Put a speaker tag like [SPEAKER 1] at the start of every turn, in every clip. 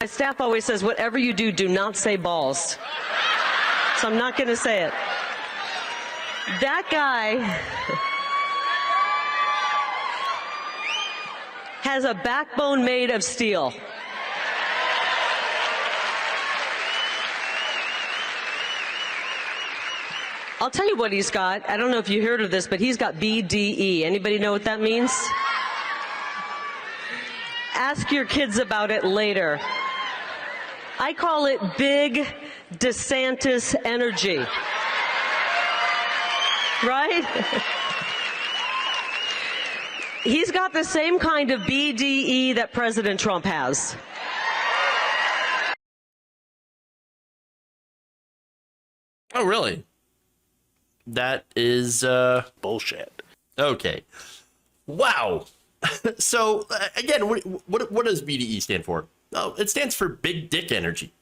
[SPEAKER 1] My staff always says, whatever you do, do not say balls. So I'm not going to say it. That guy has a backbone made of steel. I'll tell you what he's got. I don't know if you heard of this, but he's got BDE. Anybody know what that means? Ask your kids about it later. I call it big DeSantis energy. Right? He's got the same kind of BDE that President Trump has.
[SPEAKER 2] Oh, really? That is bullshit. Okay. Wow. So, again, what does BDE stand for? Oh, it stands for big dick energy.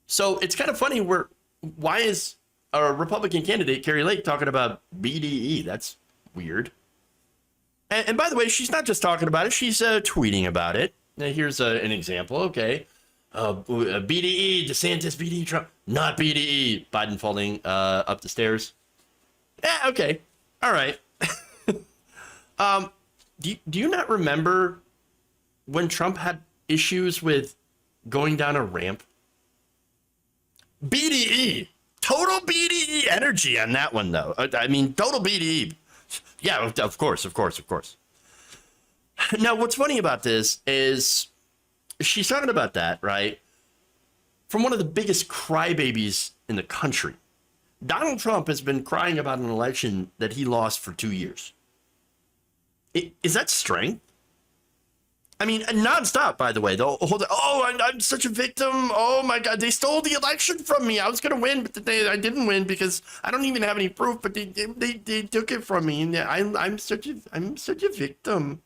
[SPEAKER 2] So it's kind of funny why is a Republican candidate, Kari Lake, talking about BDE? That's weird. And by the way, she's not just talking about it, she's tweeting about it. Now, here's an example. Okay. BDE, DeSantis, BDE, Trump, not BDE. Biden falling up the stairs. Yeah, okay. All right. Do you not remember when Trump had issues with going down a ramp? BDE. Total BDE energy on that one, though. I mean, total BDE. Yeah, of course. Now, what's funny about this is she's talking about that, right? From one of the biggest crybabies in the country. Donald Trump has been crying about an election that he lost for 2 years. Is that strength? I mean, nonstop, by the way. I'm such a victim. Oh, my God. They stole the election from me. I was going to win, but I didn't win because I don't even have any proof, but they took it from me. And I'm such a victim.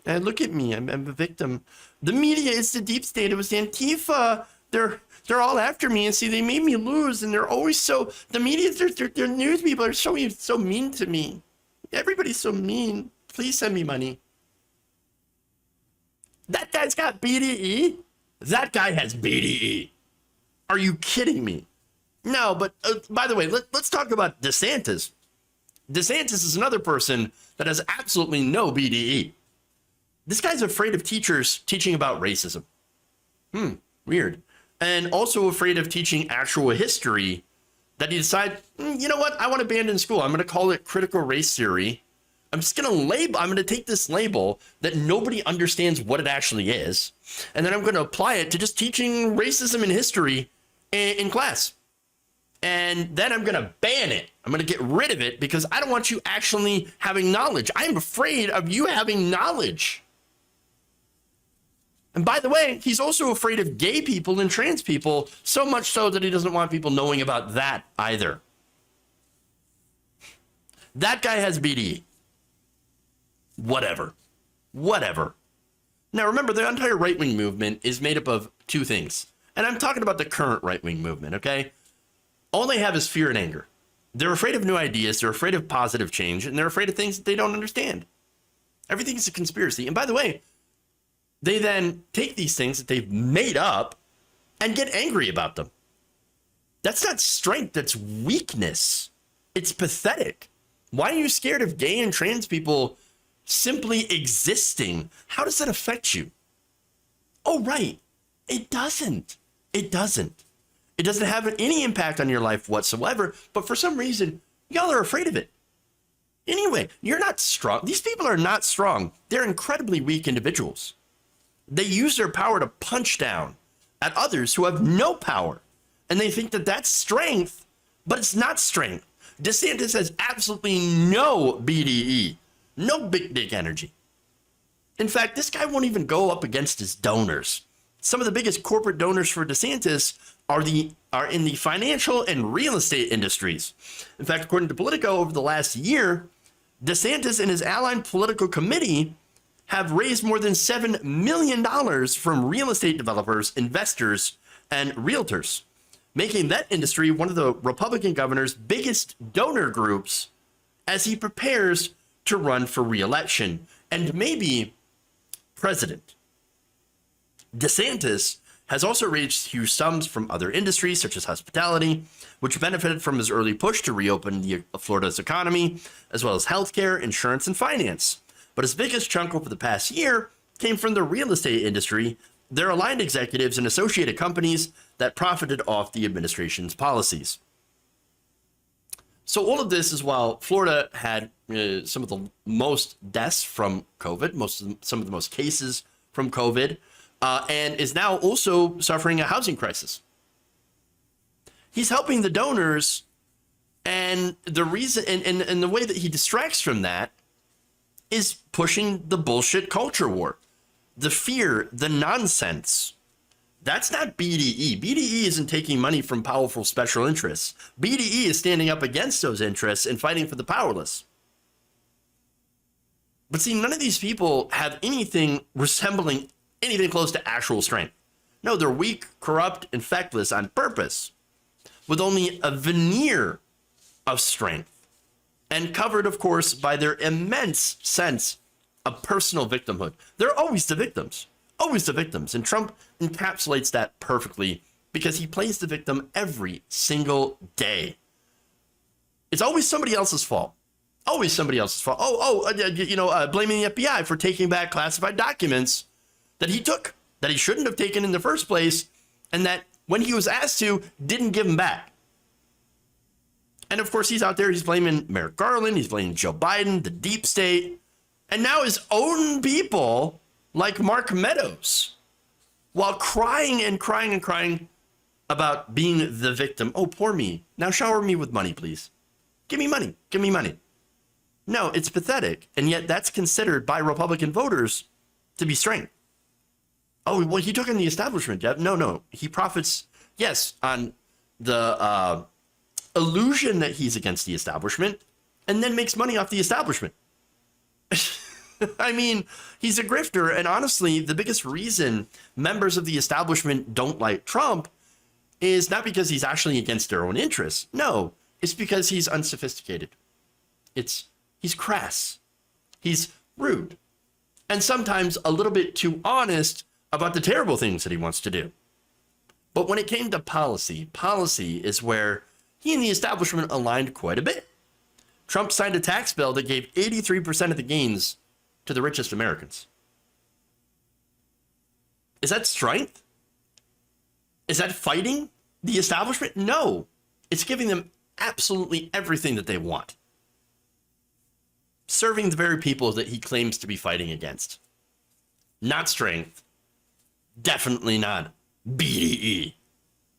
[SPEAKER 2] And look at me. I'm a victim. The media is the deep state. It was Antifa. They're all after me. And see, they made me lose. And they're always the media, their news people are so mean to me. Everybody's so mean. Please send me money. That guy's got BDE? That guy has BDE. Are you kidding me? No, but by the way, let's talk about DeSantis. DeSantis is another person that has absolutely no BDE. This guy's afraid of teachers teaching about racism. Weird. And also afraid of teaching actual history that he decided, you know what? I want to abandon school. I'm going to call it critical race theory. I'm going to take this label that nobody understands what it actually is, and then I'm going to apply it to just teaching racism and history in class. And then I'm going to ban it. I'm going to get rid of it because I don't want you actually having knowledge. I'm afraid of you having knowledge. And by the way, he's also afraid of gay people and trans people, so much so that he doesn't want people knowing about that either. That guy has BDE. Whatever. Now, remember, the entire right-wing movement is made up of two things. And I'm talking about the current right-wing movement, okay? All they have is fear and anger. They're afraid of new ideas. They're afraid of positive change. And they're afraid of things that they don't understand. Everything is a conspiracy. And by the way, they then take these things that they've made up and get angry about them. That's not strength. That's weakness. It's pathetic. Why are you scared of gay and trans people simply existing? How does that affect you? Oh, right. It doesn't. It doesn't have any impact on your life whatsoever. But for some reason, y'all are afraid of it. Anyway, you're not strong. These people are not strong. They're incredibly weak individuals. They use their power to punch down at others who have no power. And they think that that's strength, but it's not strength. DeSantis has absolutely no BDE. No big dick energy. In fact, this guy won't even go up against his donors. Some of the biggest corporate donors for DeSantis are in the financial and real estate industries. In fact, according to Politico, over the last year, DeSantis and his allied political committee have raised more than $7 million from real estate developers, investors, and realtors, making that industry one of the Republican governor's biggest donor groups as he prepares to run for re-election and maybe president. DeSantis has also raised huge sums from other industries, such as hospitality, which benefited from his early push to reopen Florida's economy, as well as healthcare, insurance, and finance. But his biggest chunk over the past year came from the real estate industry, their aligned executives and associated companies that profited off the administration's policies. So all of this is while Florida had some of the most deaths from COVID, some of the most cases from COVID, and is now also suffering a housing crisis. He's helping the donors, and the reason and the way that he distracts from that is pushing the bullshit culture war, the fear, the nonsense. That's not BDE. BDE isn't taking money from powerful special interests. BDE is standing up against those interests and fighting for the powerless. But see, none of these people have anything resembling anything close to actual strength. No, they're weak, corrupt, and feckless on purpose, with only a veneer of strength, and covered, of course, by their immense sense of personal victimhood. They're always the victims. Always the victims. And Trump encapsulates that perfectly because he plays the victim every single day. It's always somebody else's fault. Always somebody else's fault. Blaming the FBI for taking back classified documents that he took, that he shouldn't have taken in the first place, and that when he was asked to, didn't give them back. And of course, he's out there, he's blaming Merrick Garland, he's blaming Joe Biden, the deep state, and now his own people like Mark Meadows, while crying and crying and crying about being the victim. Oh, poor me. Now shower me with money, please. Give me money. Give me money. No, it's pathetic. And yet that's considered by Republican voters to be strength. Oh, well, he took in the establishment. No. He profits, yes, on the illusion that he's against the establishment, and then makes money off the establishment. I mean, he's a grifter. And honestly, the biggest reason members of the establishment don't like Trump is not because he's actually against their own interests. No, it's because he's unsophisticated. He's crass. He's rude. And sometimes a little bit too honest about the terrible things that he wants to do. But when it came to policy is where he and the establishment aligned quite a bit. Trump signed a tax bill that gave 83% of the gains to the richest Americans. Is that strength? Is that fighting the establishment? No. It's giving them absolutely everything that they want. Serving the very people that he claims to be fighting against. Not strength. Definitely not BDE.